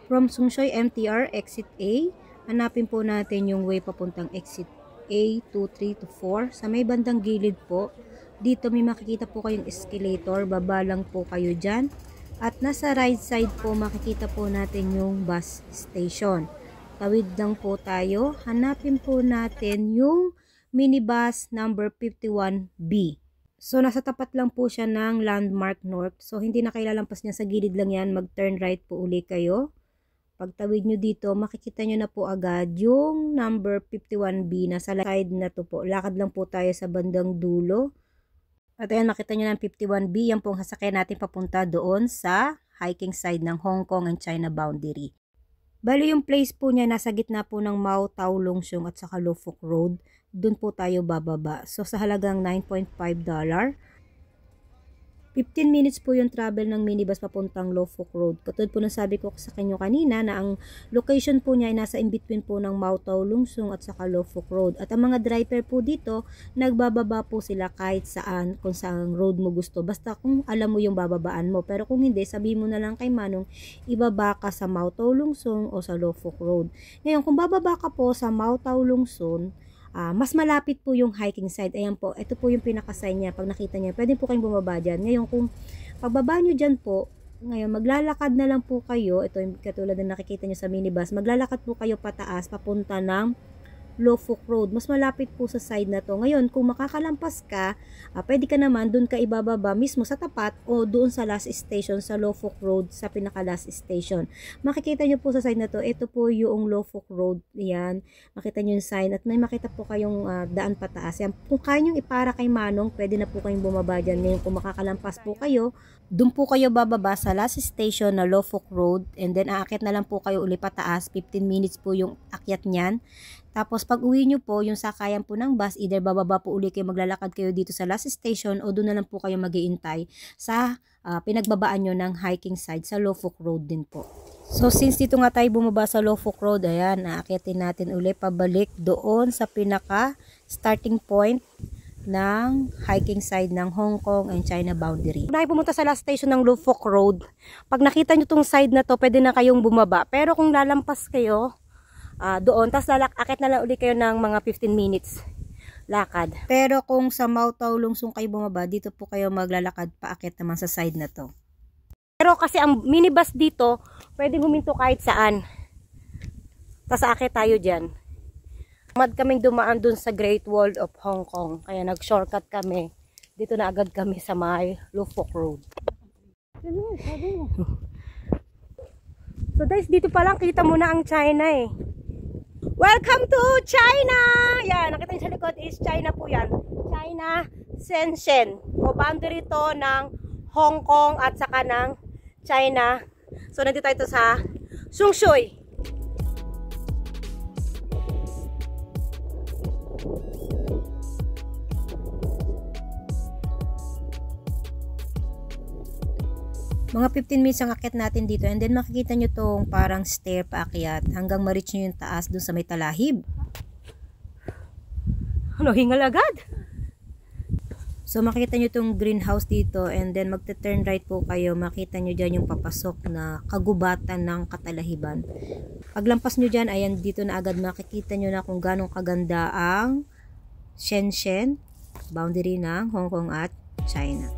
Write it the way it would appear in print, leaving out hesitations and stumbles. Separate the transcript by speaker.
Speaker 1: From Sungshoy MTR exit A, hanapin po natin yung way papuntang exit A, 2, 3 to 4. Sa may bandang gilid po, dito may makikita po kayong escalator, baba lang po kayo dyan. At nasa right side po makikita po natin yung bus station. Tawid lang po tayo, hanapin po natin yung minibus number 51B. So nasa tapat lang po siya ng Landmark North. So hindi na kailalampas niya, sa gilid lang yan, mag-turn right po uli kayo. Pagtawid nyo dito, makikita nyo na po agad yung number 51B na sa side na to po. Lakad lang po tayo sa bandang dulo. At ayan, makita nyo na 51B. Yan pong sasakyan natin papunta doon sa hiking side ng Hong Kong and China boundary. Bali yung place po niya nasa gitna po ng Mau Tau Lung Sung at saka Lo Fook Road. Doon po tayo bababa. So sa halagang $9.5. 15 minutes po yung travel ng minibus papuntang Lo Fook Road. Katulad po ng sabi ko sa kanyo kanina na ang location po niya ay nasa in-between po ng Mau Tau Lung Sung at saka Lo Fook Road. At ang mga driver po dito, nagbababa po sila kahit saan, kung saan road mo gusto. Basta kung alam mo yung bababaan mo. Pero kung hindi, sabihin mo na lang kay Manong, ibaba ka sa Mau Tau Lung Sung o sa Lo Fook Road. Ngayon, kung bababa ka po sa Mau Tau Lung Sung, mas malapit po yung hiking side. Ayan po, ito po yung pinaka-sign niya. Pag nakita niya, pwede po kayong bumaba dyan. Ngayon, kung pagbaba nyo dyan po, ngayon, maglalakad na lang po kayo. Ito yung katulad na nakikita nyo sa minibus. Maglalakad po kayo pataas, papunta ng Lo Fook Road. Mas malapit po sa side na to. Ngayon, kung makakalampas ka, pwede ka naman doon ka ibababa mismo sa tapat o doon sa last station sa Lo Fook Road, sa pinaka last station. Makikita nyo po sa side na to, ito po yung Lo Fook Road. Yan. Makita nyo yung sign at may makita po kayong daan pataas. Yan. Kung kaya nyo ipara kay Manong, pwede na po kayong bumaba dyan. Ngayon, kung makakalampas po kayo, doon po kayo bababa sa last station na Lo Fook Road and then aakyat na lang po kayo uli pataas. 15 minutes po yung akyat nyan. Tapos pag uwi nyo po, yung sakayan po ng bus, either bababa po uli kayo, maglalakad kayo dito sa last station o doon na lang po kayo mag-iintay sa pinagbabaan nyo ng hiking side sa Lo Fook Road din po. So since dito nga tayo bumaba sa Lo Fook Road, ayan, naakyatin natin uli pabalik doon sa pinaka starting point ng hiking side ng Hong Kong and China boundary. Kung pumunta sa last station ng Lo Fook Road, pag nakita nyo tong side na to, pwede na kayong bumaba. Pero kung lalampas kayo doon, tapos akit na lang ulit kayo ng mga 15 minutes lakad. Pero kung sa Mau Tau Lung Sung kayo bumaba, dito po kayo maglalakad paakit naman sa side na to. Pero kasi ang minibus dito, pwedeng huminto kahit saan. Tapos akit tayo dyan. Mad kaming dumaan dun sa Great Wall of Hong Kong. Kaya nag-shortcut kami. Dito na agad kami sa may Lo Fook Road. So guys, dito pa lang kita mo na ang China eh. Welcome to China! Yan, nakita nyo sa likod is China po yan. China, Shenzhen. O boundary to ng Hong Kong at saka ng China. So nandito tayo sa Sungshoy. Mga 15 minutes ang akyat natin dito and then makikita nyo tong parang stair paakyat hanggang ma-reach nyo yung taas dun sa may talahib. Ano, hingal agad? So makikita nyo tong greenhouse dito and then magte-turn right po kayo. Makita nyo dyan yung papasok na kagubatan ng katalahiban. Paglampas nyo dyan, ayan dito na agad makikita nyo na kung ganong kaganda ang Shenzhen, boundary ng Hong Kong at China.